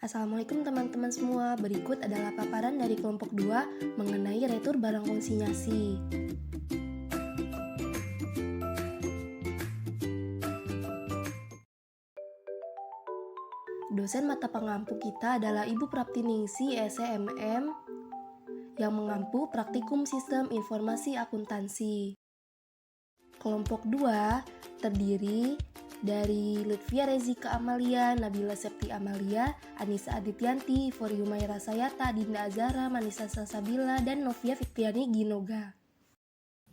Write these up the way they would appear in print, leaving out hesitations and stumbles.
Assalamualaikum teman-teman semua. Berikut adalah paparan dari kelompok 2 mengenai retur barang konsinyasi. Dosen mata pengampu kita adalah Ibu Praptiningsi SEMM yang mengampu praktikum sistem informasi akuntansi. Kelompok 2 terdiri dari Lutfia Rezika Amalia, Nabila Septi Amalia, Anissa Adityanti, Foriumaira Sayata, Dinda Azara, Manisa Salsabila, dan Novia Fikriani Ginoga.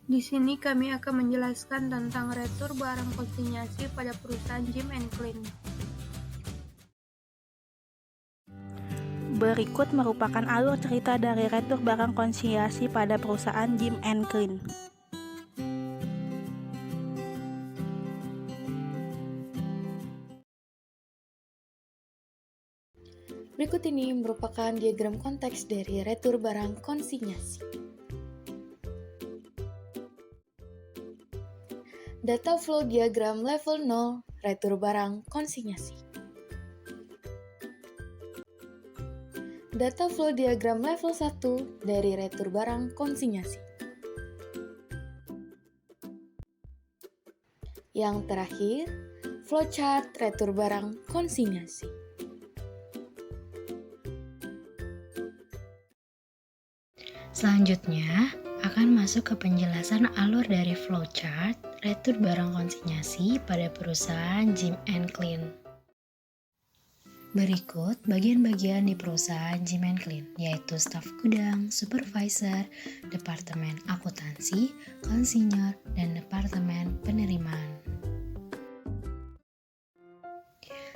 Di sini kami akan menjelaskan tentang retur barang konsinyasi pada perusahaan Jim and Clean. Berikut merupakan alur cerita dari retur barang konsinyasi pada perusahaan Jim and Clean. Berikut ini merupakan diagram konteks dari retur barang konsinyasi. Data flow diagram level 0, retur barang konsinyasi. Data flow diagram level 1 dari retur barang konsinyasi. Yang terakhir, flowchart retur barang konsinyasi. Selanjutnya, akan masuk ke penjelasan alur dari flowchart retur barang konsinyasi pada perusahaan Jim and Clean. Berikut bagian-bagian di perusahaan Jim and Clean, yaitu staf gudang, supervisor, departemen akuntansi, konsinyur, dan departemen penerimaan.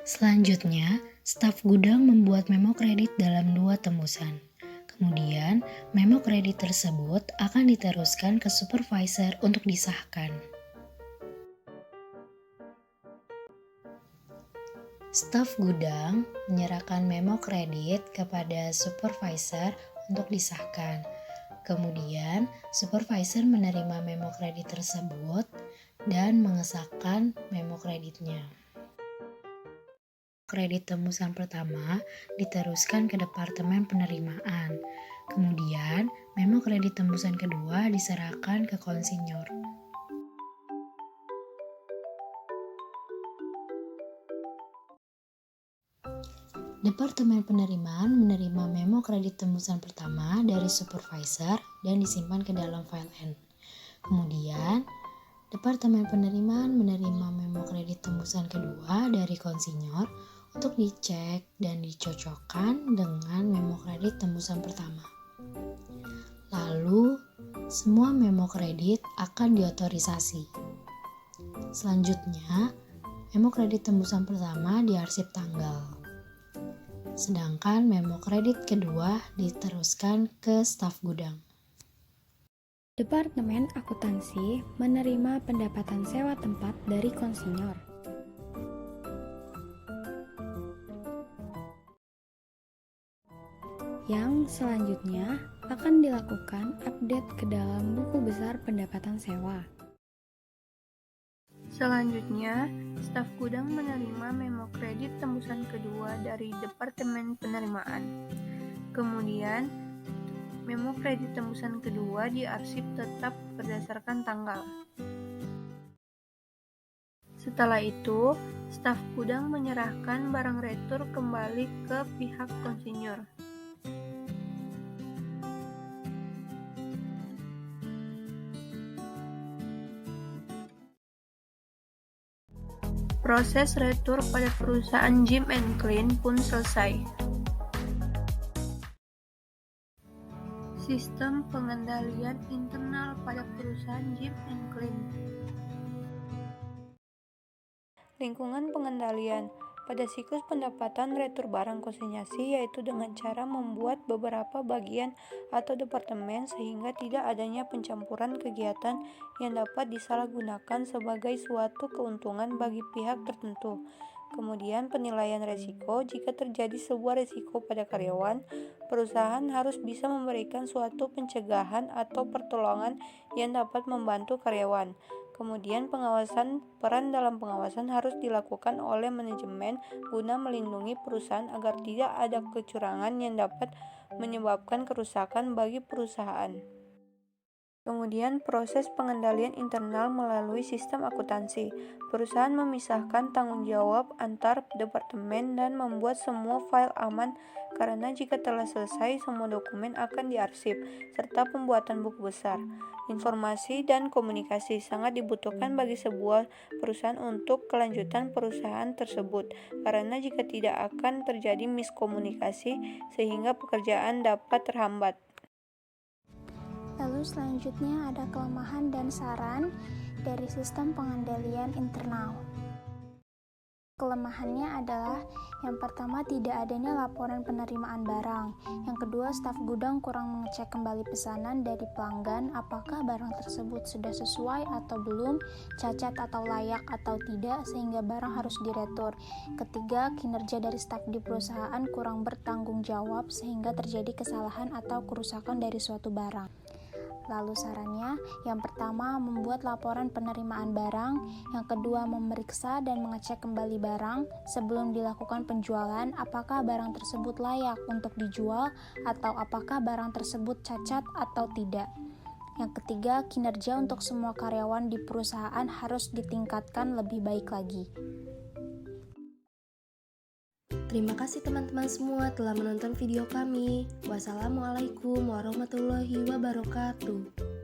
Selanjutnya, staf gudang membuat memo kredit dalam 2 tembusan. Kemudian, memo kredit tersebut akan diteruskan ke supervisor untuk disahkan. Staf gudang menyerahkan memo kredit kepada supervisor untuk disahkan. Kemudian, supervisor menerima memo kredit tersebut dan mengesahkan memo kreditnya. Kredit tembusan pertama diteruskan ke departemen penerimaan. Kemudian, memo kredit tembusan kedua diserahkan ke konsinyur. Departemen penerimaan menerima memo kredit tembusan pertama dari supervisor dan disimpan ke dalam file N. Kemudian, Departemen penerimaan menerima memo kredit tembusan kedua dari konsinyur untuk dicek dan dicocokkan dengan memo kredit tembusan pertama. Lalu, semua memo kredit akan diotorisasi. Selanjutnya, memo kredit tembusan pertama diarsip tanggal. Sedangkan memo kredit kedua diteruskan ke staf gudang. Departemen akuntansi menerima pendapatan sewa tempat dari konsinyur. Yang selanjutnya akan dilakukan update ke dalam buku besar pendapatan sewa. Selanjutnya, staf gudang menerima memo kredit tembusan kedua dari Departemen Penerimaan. Kemudian, memo kredit tembusan kedua diarsip tetap berdasarkan tanggal. Setelah itu, staf gudang menyerahkan barang retur kembali ke pihak konsinyur. Proses retur pada perusahaan Jim and Clean pun selesai. Sistem pengendalian internal pada perusahaan Jim and Clean. Lingkungan pengendalian pada siklus pendapatan retur barang konsinyasi, yaitu dengan cara membuat beberapa bagian atau departemen sehingga tidak adanya pencampuran kegiatan yang dapat disalahgunakan sebagai suatu keuntungan bagi pihak tertentu. Kemudian penilaian resiko. Jika terjadi sebuah resiko pada karyawan, perusahaan harus bisa memberikan suatu pencegahan atau pertolongan yang dapat membantu karyawan. Kemudian peran dalam pengawasan harus dilakukan oleh manajemen guna melindungi perusahaan agar tidak ada kecurangan yang dapat menyebabkan kerusakan bagi perusahaan. Kemudian proses pengendalian internal melalui sistem akuntansi. Perusahaan memisahkan tanggung jawab antar departemen dan membuat semua file aman karena jika telah selesai semua dokumen akan diarsip, serta pembuatan buku besar. Informasi dan komunikasi sangat dibutuhkan bagi sebuah perusahaan untuk kelanjutan perusahaan tersebut, karena jika tidak akan terjadi miskomunikasi sehingga pekerjaan dapat terhambat. Lalu selanjutnya ada kelemahan dan saran dari sistem pengendalian internal. Kelemahannya adalah yang pertama tidak adanya laporan penerimaan barang. Yang kedua, staf gudang kurang mengecek kembali pesanan dari pelanggan apakah barang tersebut sudah sesuai atau belum, cacat atau layak atau tidak sehingga barang harus diretur. Ketiga, kinerja dari staf di perusahaan kurang bertanggung jawab sehingga terjadi kesalahan atau kerusakan dari suatu barang. Lalu sarannya, yang pertama membuat laporan penerimaan barang, yang kedua memeriksa dan mengecek kembali barang sebelum dilakukan penjualan apakah barang tersebut layak untuk dijual atau apakah barang tersebut cacat atau tidak. Yang ketiga, kinerja untuk semua karyawan di perusahaan harus ditingkatkan lebih baik lagi. Terima kasih teman-teman semua telah menonton video kami. Wassalamualaikum warahmatullahi wabarakatuh.